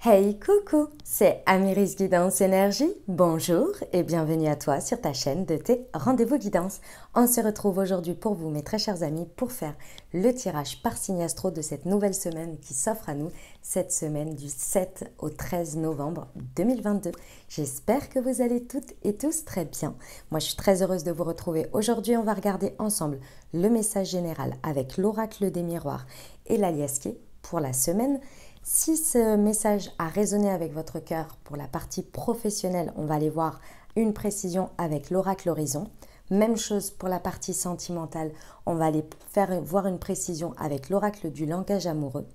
Hey coucou, c'est Amiris Guidance Énergie. Bonjour et bienvenue à toi sur ta chaîne de tes rendez-vous guidance. On se retrouve aujourd'hui pour vous, mes très chers amis, pour faire le tirage par signe astro de cette nouvelle semaine qui s'offre à nous, cette semaine du 7 au 13 novembre 2022. J'espère que vous allez toutes et tous très bien. Moi, je suis très heureuse de vous retrouver. Aujourd'hui, on va regarder ensemble le message général avec l'oracle des miroirs et l'aliasqué pour la semaine. Si ce message a résonné avec votre cœur pour la partie professionnelle, on va aller voir une précision avec l'oracle horizon. Même chose pour la partie sentimentale, on va aller faire voir une précision avec l'oracle du langage amoureux.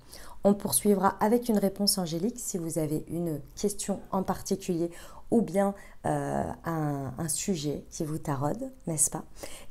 On poursuivra avec une réponse angélique si vous avez une question en particulier ou bien un sujet qui vous taraude, n'est-ce pas?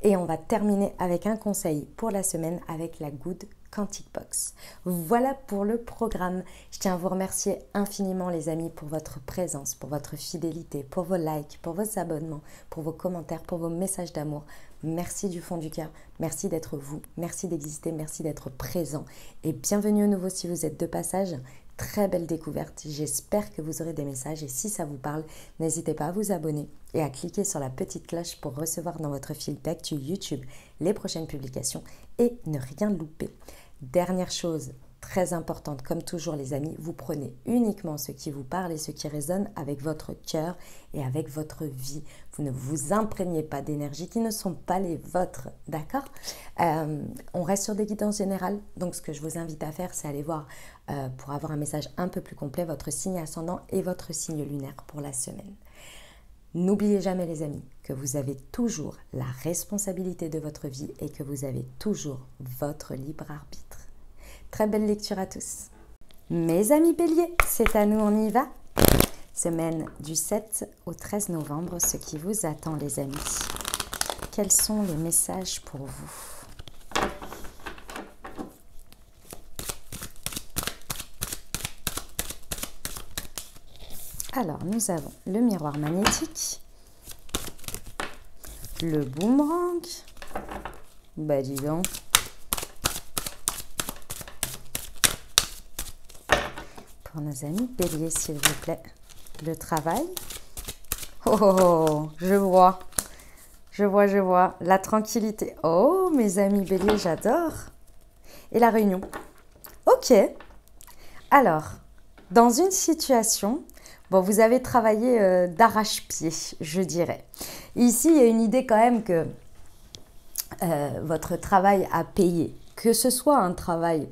Et on va terminer avec un conseil pour la semaine avec la Good Quantic Box. Voilà pour le programme. Je tiens à vous remercier infiniment les amis pour votre présence, pour votre fidélité, pour vos likes, pour vos abonnements, pour vos commentaires, pour vos messages d'amour. Merci du fond du cœur. Merci d'être vous. Merci d'exister. Merci d'être présent. Et bienvenue au nouveau si vous êtes de passage. Très belle découverte. J'espère que vous aurez des messages et si ça vous parle, n'hésitez pas à vous abonner et à cliquer sur la petite cloche pour recevoir dans votre fil d'actu YouTube les prochaines publications et ne rien louper. Dernière chose très importante, comme toujours les amis, vous prenez uniquement ce qui vous parle et ce qui résonne avec votre cœur et avec votre vie. Vous ne vous imprégnez pas d'énergies qui ne sont pas les vôtres, d'accord? On reste sur des guidances générales, donc ce que je vous invite à faire, c'est aller voir, pour avoir un message un peu plus complet, votre signe ascendant et votre signe lunaire pour la semaine. N'oubliez jamais les amis que vous avez toujours la responsabilité de votre vie et que vous avez toujours votre libre arbitre. Très belle lecture à tous. Mes amis béliers, c'est à nous, on y va. Semaine du 7 au 13 novembre, ce qui vous attend les amis. Quels sont les messages pour vous ? Alors, nous avons le miroir magnétique, le boomerang, bah dis donc, pour nos amis béliers s'il vous plaît, le travail, oh, je vois, la tranquillité, oh mes amis béliers, j'adore, et la réunion, ok, alors, dans une situation... Bon, vous avez travaillé d'arrache-pied, je dirais. Ici, il y a une idée quand même que votre travail a payé. Que ce soit un travail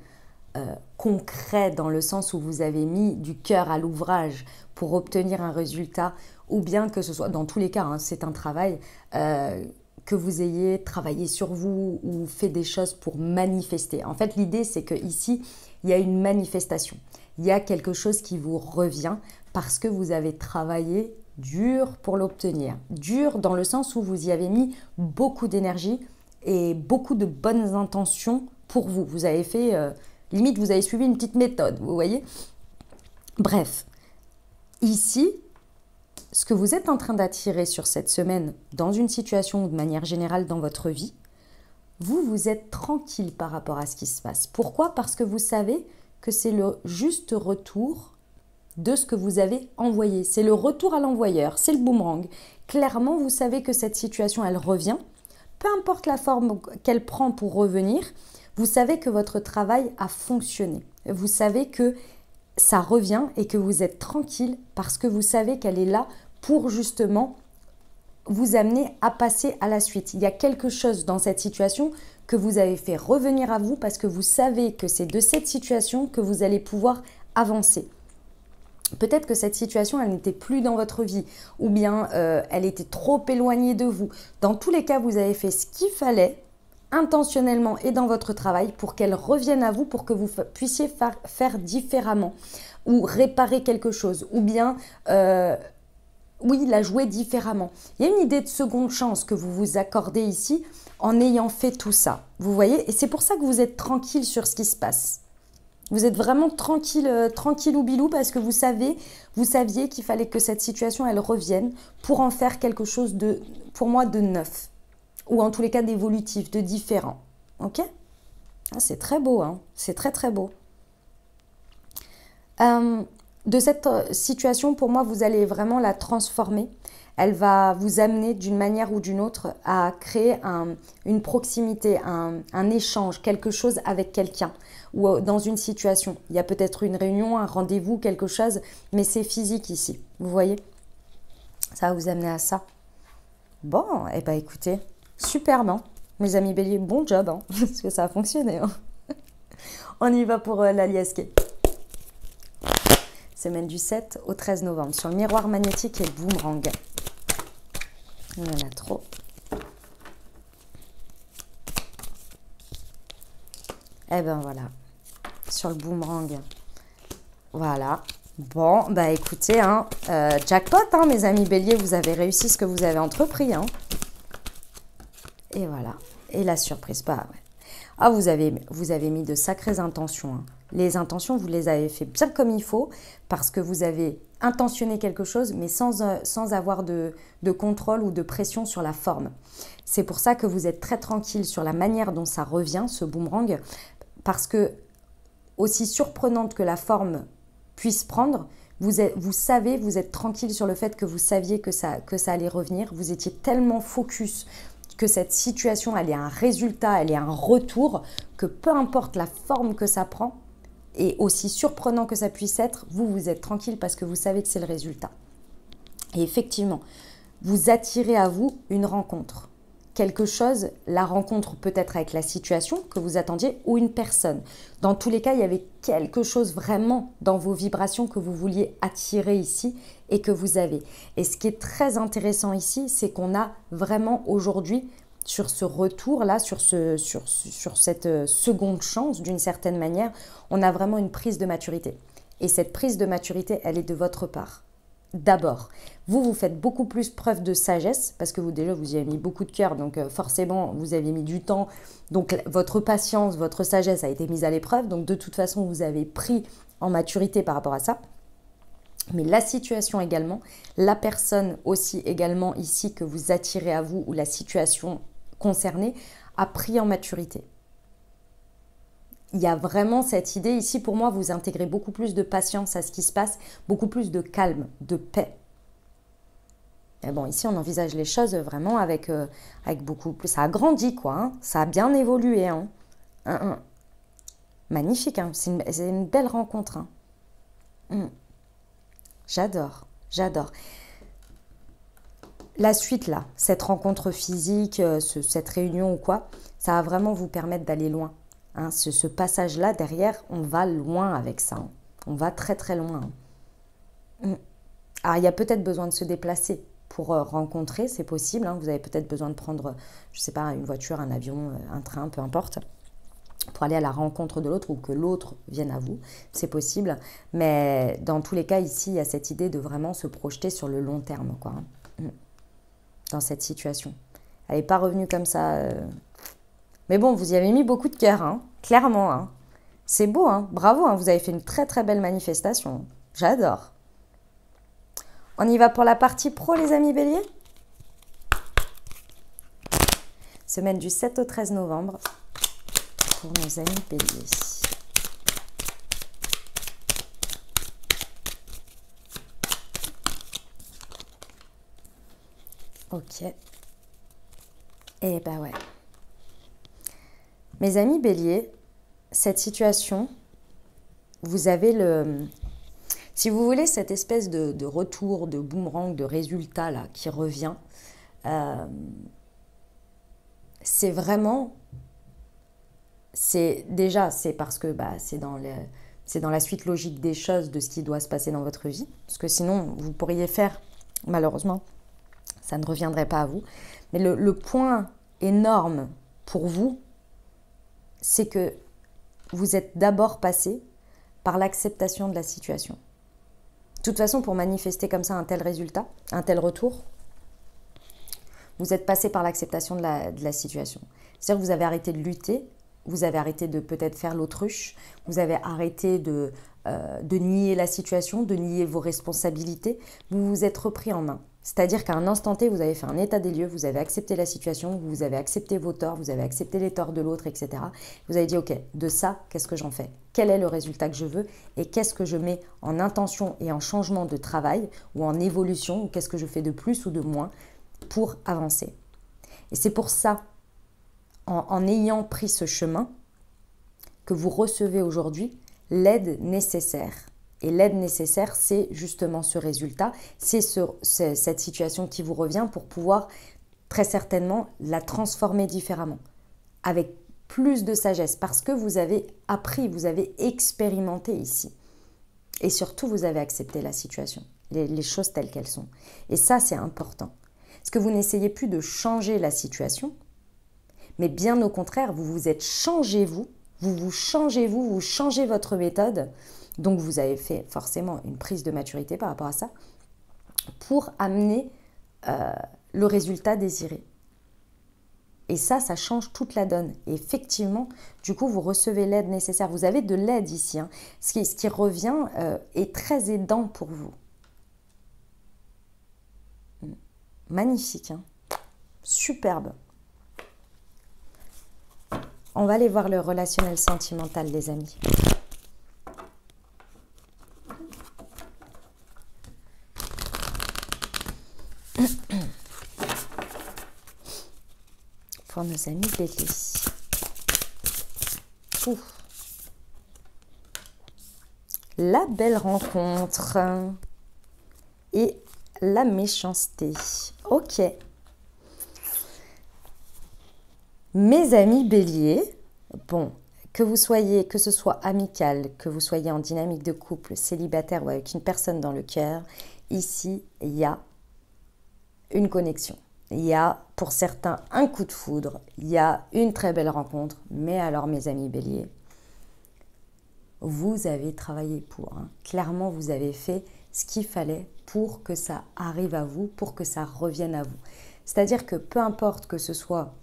concret dans le sens où vous avez mis du cœur à l'ouvrage pour obtenir un résultat, ou bien que ce soit, dans tous les cas, hein, c'est un travail que vous ayez travaillé sur vous ou fait des choses pour manifester. En fait, l'idée, c'est qu'ici, il y a une manifestation. Il y a quelque chose qui vous revient parce que vous avez travaillé dur pour l'obtenir. Dur dans le sens où vous y avez mis beaucoup d'énergie et beaucoup de bonnes intentions pour vous. Vous avez fait, limite vous avez suivi une petite méthode, vous voyez. Bref, ici, ce que vous êtes en train d'attirer sur cette semaine dans une situation ou de manière générale dans votre vie, vous êtes tranquille par rapport à ce qui se passe. Pourquoi ? Parce que vous savez que c'est le juste retour de ce que vous avez envoyé. C'est le retour à l'envoyeur, c'est le boomerang. Clairement, vous savez que cette situation, elle revient. Peu importe la forme qu'elle prend pour revenir, vous savez que votre travail a fonctionné. Vous savez que ça revient et que vous êtes tranquille parce que vous savez qu'elle est là pour justement vous amener à passer à la suite. Il y a quelque chose dans cette situation que vous avez fait revenir à vous parce que vous savez que c'est de cette situation que vous allez pouvoir avancer. Peut-être que cette situation, elle n'était plus dans votre vie ou bien elle était trop éloignée de vous. Dans tous les cas, vous avez fait ce qu'il fallait intentionnellement et dans votre travail pour qu'elle revienne à vous, pour que vous puissiez faire différemment ou réparer quelque chose ou bien... oui, la jouer différemment. Il y a une idée de seconde chance que vous vous accordez ici en ayant fait tout ça. Vous voyez? Et c'est pour ça que vous êtes tranquille sur ce qui se passe. Vous êtes vraiment tranquille ou bilou parce que vous saviez qu'il fallait que cette situation, elle revienne pour en faire quelque chose de, pour moi, de neuf. Ou en tous les cas d'évolutif, de différent. Ok? Ah, c'est très beau, hein? C'est très très beau. de cette situation, pour moi, vous allez vraiment la transformer. Elle va vous amener d'une manière ou d'une autre à créer une proximité, un échange, quelque chose avec quelqu'un ou dans une situation. Il y a peut-être une réunion, un rendez-vous, quelque chose, mais c'est physique ici. Vous voyez? Ça va vous amener à ça. Bon, eh bien écoutez, superbe, hein, mes amis béliers, bon job, hein, parce que ça a fonctionné. Hein. On y va pour la liesque. Semaine du 7 au 13 novembre, sur le miroir magnétique et le boomerang. Il y en a trop. Eh ben voilà, sur le boomerang, voilà. Bon, bah écoutez, hein, jackpot, hein, mes amis béliers, vous avez réussi ce que vous avez entrepris. Hein. Et voilà, et la surprise, bah ouais. Ah, vous avez mis de sacrées intentions. Hein. Les intentions, vous les avez fait bien comme il faut, parce que vous avez intentionné quelque chose, mais sans avoir de contrôle ou de pression sur la forme. C'est pour ça que vous êtes très tranquille sur la manière dont ça revient, ce boomerang, parce que, aussi surprenante que la forme puisse prendre, vous êtes tranquille sur le fait que vous saviez que ça allait revenir. Vous étiez tellement focus que cette situation, elle est un résultat, elle est un retour, que peu importe la forme que ça prend, et aussi surprenant que ça puisse être, vous êtes tranquille parce que vous savez que c'est le résultat. Et effectivement, vous attirez à vous une rencontre. Quelque chose, la rencontre peut-être avec la situation que vous attendiez ou une personne. Dans tous les cas, il y avait quelque chose vraiment dans vos vibrations que vous vouliez attirer ici et que vous avez. Et ce qui est très intéressant ici, c'est qu'on a vraiment aujourd'hui, sur ce retour-là, sur cette seconde chance d'une certaine manière, on a vraiment une prise de maturité. Et cette prise de maturité, elle est de votre part. D'abord, vous faites beaucoup plus preuve de sagesse parce que vous y avez mis beaucoup de cœur, donc forcément vous avez mis du temps, donc votre patience, votre sagesse a été mise à l'épreuve, donc de toute façon vous avez pris en maturité par rapport à ça. Mais la situation également, la personne aussi également ici que vous attirez à vous ou la situation concernée a pris en maturité. Il y a vraiment cette idée ici, pour moi, vous intégrez beaucoup plus de patience à ce qui se passe, beaucoup plus de calme, de paix. Et bon, ici, on envisage les choses vraiment avec beaucoup plus... Ça a grandi, quoi. Hein. Ça a bien évolué. Hein. Magnifique, hein. C'est une belle rencontre. Hein. J'adore, j'adore. La suite, là, cette rencontre physique, cette réunion ou quoi, ça va vraiment vous permettre d'aller loin. Hein, ce passage-là, derrière, on va loin avec ça. Hein. On va très très loin. Hein. Alors, il y a peut-être besoin de se déplacer pour rencontrer, c'est possible. Hein. Vous avez peut-être besoin de prendre, je ne sais pas, une voiture, un avion, un train, peu importe, pour aller à la rencontre de l'autre ou que l'autre vienne à vous. C'est possible. Mais dans tous les cas, ici, il y a cette idée de vraiment se projeter sur le long terme, quoi. Hein. Dans cette situation. Elle n'est pas revenue comme ça... Mais bon, vous y avez mis beaucoup de cœur, hein, clairement. Hein. C'est beau, hein, bravo, hein, vous avez fait une très très belle manifestation. J'adore. On y va pour la partie pro, les amis béliers. Semaine du 7 au 13 novembre pour nos amis béliers. Ok. Et bah ouais. Mes amis béliers, cette situation, vous avez si vous voulez, cette espèce de retour, de boomerang, de résultat là, qui revient, c'est vraiment, c'est parce que c'est dans la suite logique des choses, de ce qui doit se passer dans votre vie, parce que sinon, vous pourriez faire, malheureusement, ça ne reviendrait pas à vous. Mais le point énorme pour vous, c'est que vous êtes d'abord passé par l'acceptation de la situation. De toute façon, pour manifester comme ça un tel résultat, un tel retour, vous êtes passé par l'acceptation de la situation. C'est-à-dire que vous avez arrêté de lutter, vous avez arrêté de peut-être faire l'autruche, vous avez arrêté de nier la situation, de nier vos responsabilités, vous vous êtes repris en main. C'est-à-dire qu'à un instant T, vous avez fait un état des lieux, vous avez accepté la situation, vous avez accepté vos torts, vous avez accepté les torts de l'autre, etc. Vous avez dit, ok, de ça, qu'est-ce que j'en fais? Quel est le résultat que je veux? Et qu'est-ce que je mets en intention et en changement de travail ou en évolution? Ou qu'est-ce que je fais de plus ou de moins pour avancer? Et c'est pour ça, en ayant pris ce chemin, que vous recevez aujourd'hui l'aide nécessaire. Et l'aide nécessaire, c'est justement ce résultat, c'est cette situation qui vous revient pour pouvoir très certainement la transformer différemment, avec plus de sagesse, parce que vous avez appris, vous avez expérimenté ici. Et surtout, vous avez accepté la situation, les choses telles qu'elles sont. Et ça, c'est important. Parce que vous n'essayez plus de changer la situation, mais bien au contraire, vous vous êtes changé vous changez votre méthode. Donc, vous avez fait forcément une prise de maturité par rapport à ça pour amener le résultat désiré. Et ça change toute la donne. Et effectivement, du coup, vous recevez l'aide nécessaire. Vous avez de l'aide ici. Hein. Ce qui revient est très aidant pour vous. Magnifique. Hein. Superbe. On va aller voir le relationnel sentimental, les amis. Pour nos amis Bélier. La belle rencontre et la méchanceté. Ok. Mes amis Bélier, bon, que ce soit amical, que vous soyez en dynamique de couple, célibataire ou avec une personne dans le cœur, ici, il y a une connexion. Il y a pour certains un coup de foudre, il y a une très belle rencontre, mais alors mes amis Bélier, vous avez travaillé pour. Hein. Clairement, vous avez fait ce qu'il fallait pour que ça arrive à vous, pour que ça revienne à vous. C'est-à-dire que peu importe que ce soit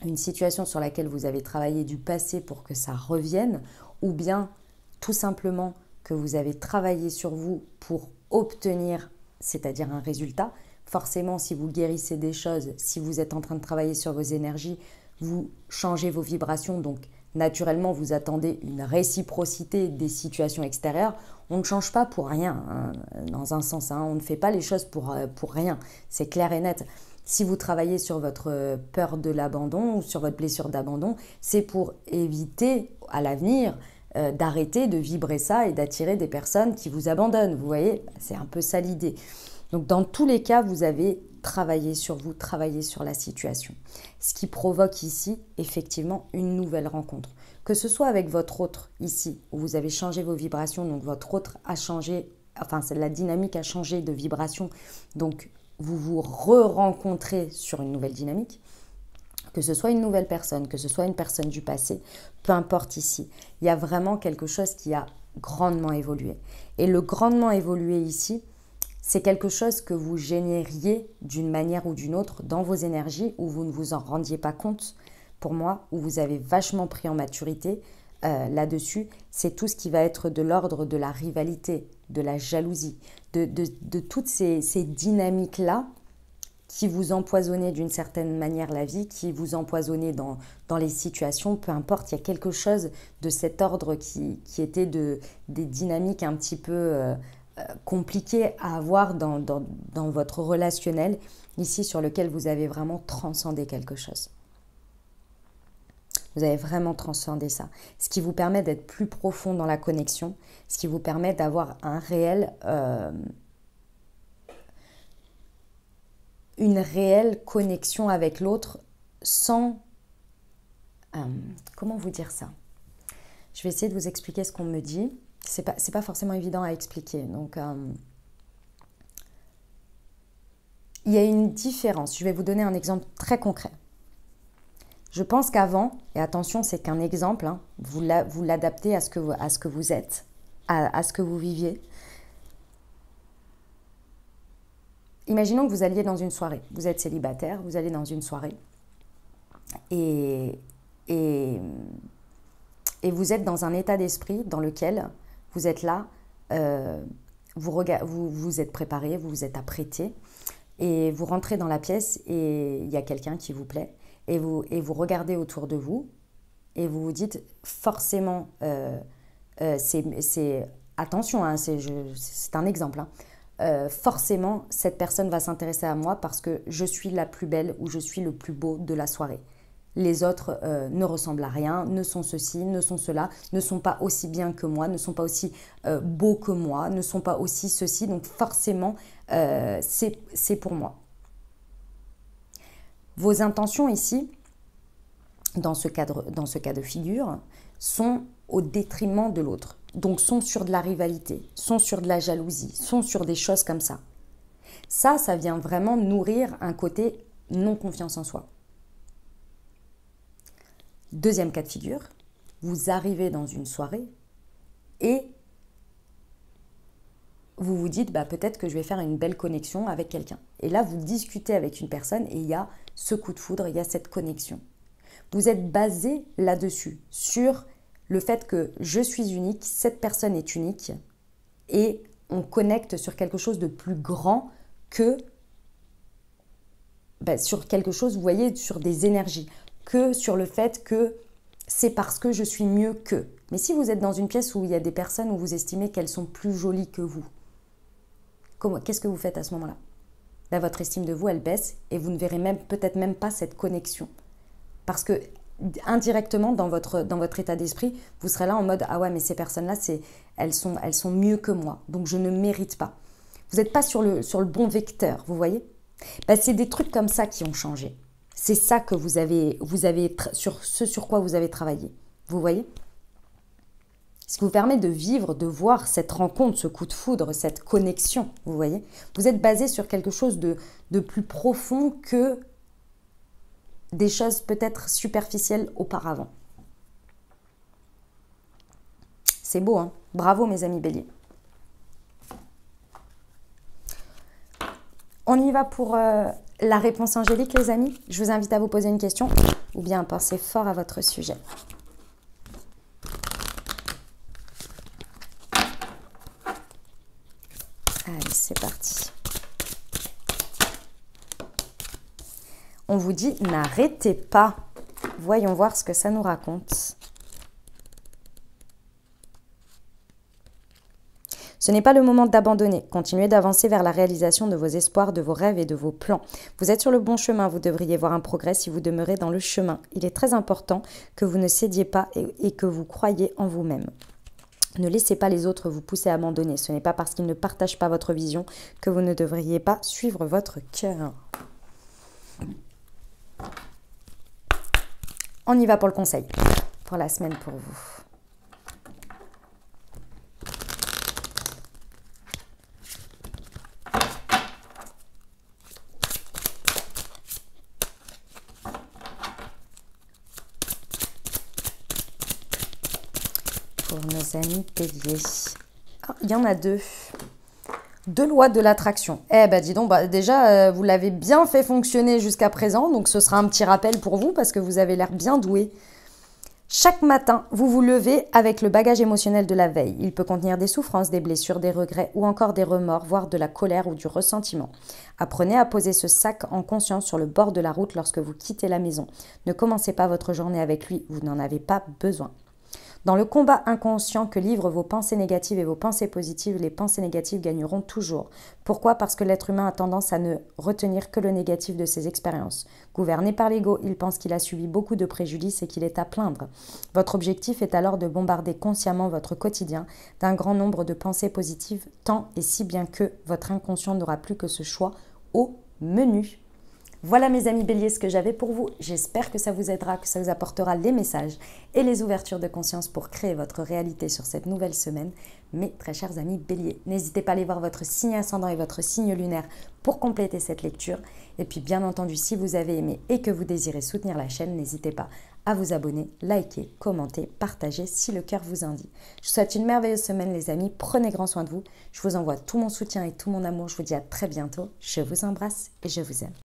une situation sur laquelle vous avez travaillé du passé pour que ça revienne, ou bien tout simplement que vous avez travaillé sur vous pour obtenir, c'est-à-dire un résultat. Forcément, si vous guérissez des choses, si vous êtes en train de travailler sur vos énergies, vous changez vos vibrations, donc naturellement, vous attendez une réciprocité des situations extérieures. On ne change pas pour rien, hein, dans un sens. Hein, on ne fait pas les choses pour rien. C'est clair et net. Si vous travaillez sur votre peur de l'abandon ou sur votre blessure d'abandon, c'est pour éviter à l'avenir d'arrêter de vibrer ça et d'attirer des personnes qui vous abandonnent. Vous voyez, c'est un peu ça l'idée. Donc dans tous les cas, vous avez travaillé sur vous, travaillé sur la situation. Ce qui provoque ici, effectivement, une nouvelle rencontre. Que ce soit avec votre autre ici, où vous avez changé vos vibrations, donc votre autre a changé, enfin la dynamique a changé de vibration, donc vous vous re-rencontrez sur une nouvelle dynamique, que ce soit une nouvelle personne, que ce soit une personne du passé, peu importe ici, il y a vraiment quelque chose qui a grandement évolué. Et le grandement évolué ici, c'est quelque chose que vous génériez d'une manière ou d'une autre dans vos énergies où vous ne vous en rendiez pas compte. Pour moi, où vous avez vachement pris en maturité là-dessus, c'est tout ce qui va être de l'ordre de la rivalité, de la jalousie, de toutes ces dynamiques-là qui vous empoisonnaient d'une certaine manière la vie, qui vous empoisonnaient dans les situations, peu importe, il y a quelque chose de cet ordre qui était des dynamiques un petit peu compliquées à avoir dans votre relationnel, ici sur lequel vous avez vraiment transcendé quelque chose. Vous avez vraiment transcendé ça. Ce qui vous permet d'être plus profond dans la connexion, ce qui vous permet d'avoir une réelle connexion avec l'autre sans... comment vous dire ça? Je vais essayer de vous expliquer ce qu'on me dit. C'est pas forcément évident à expliquer. Donc, il y a une différence. Je vais vous donner un exemple très concret. Je pense qu'avant, et attention, c'est qu'un exemple, hein, vous l'adaptez à ce que vous êtes, à ce que vous viviez. Imaginons que vous alliez dans une soirée. Vous êtes célibataire, vous allez dans une soirée et vous êtes dans un état d'esprit dans lequel vous êtes là, vous êtes préparé, vous vous êtes apprêté, et vous rentrez dans la pièce et il y a quelqu'un qui vous plaît et vous regardez autour de vous et vous vous dites forcément, attention, hein, c'est un exemple, hein, forcément cette personne va s'intéresser à moi parce que je suis la plus belle ou je suis le plus beau de la soirée. Les autres ne ressemblent à rien, ne sont ceci, ne sont cela, ne sont pas aussi bien que moi, ne sont pas aussi beaux que moi, ne sont pas aussi ceci. Donc forcément, c'est pour moi. Vos intentions ici, dans ce cas de figure, sont au détriment de l'autre. Donc sont sur de la rivalité, sont sur de la jalousie, sont sur des choses comme ça. Ça vient vraiment nourrir un côté non confiance en soi. Deuxième cas de figure, vous arrivez dans une soirée et vous vous dites peut-être que je vais faire une belle connexion avec quelqu'un. Et là, vous discutez avec une personne et il y a ce coup de foudre, il y a cette connexion. Vous êtes basé là-dessus, sur le fait que je suis unique, cette personne est unique et on connecte sur quelque chose de plus grand que sur quelque chose, vous voyez, sur des énergies, que sur le fait que c'est parce que je suis mieux qu'eux. Mais si vous êtes dans une pièce où il y a des personnes où vous estimez qu'elles sont plus jolies que vous, qu'est-ce que vous faites à ce moment-là? Votre estime de vous, elle baisse et vous ne verrez peut-être même pas cette connexion. Parce que indirectement, dans votre état d'esprit, vous serez là en mode « Ah ouais, mais ces personnes-là, elles sont mieux que moi, donc je ne mérite pas. » Vous n'êtes pas sur le bon vecteur, vous voyez? C'est des trucs comme ça qui ont changé. C'est ça que vous avez sur quoi vous avez travaillé. Vous voyez? Ce qui vous permet de vivre, de voir cette rencontre, ce coup de foudre, cette connexion. Vous voyez? Vous êtes basé sur quelque chose de plus profond que des choses peut-être superficielles auparavant. C'est beau, hein? Bravo mes amis béliers. On y va pour la réponse angélique, les amis. Je vous invite à vous poser une question ou bien à penser fort à votre sujet. Allez, c'est parti. On vous dit, n'arrêtez pas. Voyons voir ce que ça nous raconte. Ce n'est pas le moment d'abandonner. Continuez d'avancer vers la réalisation de vos espoirs, de vos rêves et de vos plans. Vous êtes sur le bon chemin. Vous devriez voir un progrès si vous demeurez dans le chemin. Il est très important que vous ne cédiez pas et que vous croyiez en vous-même. Ne laissez pas les autres vous pousser à abandonner. Ce n'est pas parce qu'ils ne partagent pas votre vision que vous ne devriez pas suivre votre cœur. On y va pour le conseil, pour la semaine pour vous. Pour nos amis béliers. Oh, il y en a deux. Deux lois de l'attraction. Dis donc, déjà, vous l'avez bien fait fonctionner jusqu'à présent, donc ce sera un petit rappel pour vous parce que vous avez l'air bien doué. Chaque matin, vous vous levez avec le bagage émotionnel de la veille. Il peut contenir des souffrances, des blessures, des regrets ou encore des remords, voire de la colère ou du ressentiment. Apprenez à poser ce sac en conscience sur le bord de la route lorsque vous quittez la maison. Ne commencez pas votre journée avec lui, vous n'en avez pas besoin. Dans le combat inconscient que livrent vos pensées négatives et vos pensées positives, les pensées négatives gagneront toujours. Pourquoi? Parce que l'être humain a tendance à ne retenir que le négatif de ses expériences. Gouverné par l'ego, il pense qu'il a subi beaucoup de préjudices et qu'il est à plaindre. Votre objectif est alors de bombarder consciemment votre quotidien d'un grand nombre de pensées positives, tant et si bien que votre inconscient n'aura plus que ce choix au menu. Voilà mes amis béliers ce que j'avais pour vous. J'espère que ça vous aidera, que ça vous apportera les messages et les ouvertures de conscience pour créer votre réalité sur cette nouvelle semaine. Mes très chers amis béliers, n'hésitez pas à aller voir votre signe ascendant et votre signe lunaire pour compléter cette lecture. Et puis bien entendu, si vous avez aimé et que vous désirez soutenir la chaîne, n'hésitez pas à vous abonner, liker, commenter, partager si le cœur vous en dit. Je vous souhaite une merveilleuse semaine les amis, prenez grand soin de vous. Je vous envoie tout mon soutien et tout mon amour. Je vous dis à très bientôt. Je vous embrasse et je vous aime.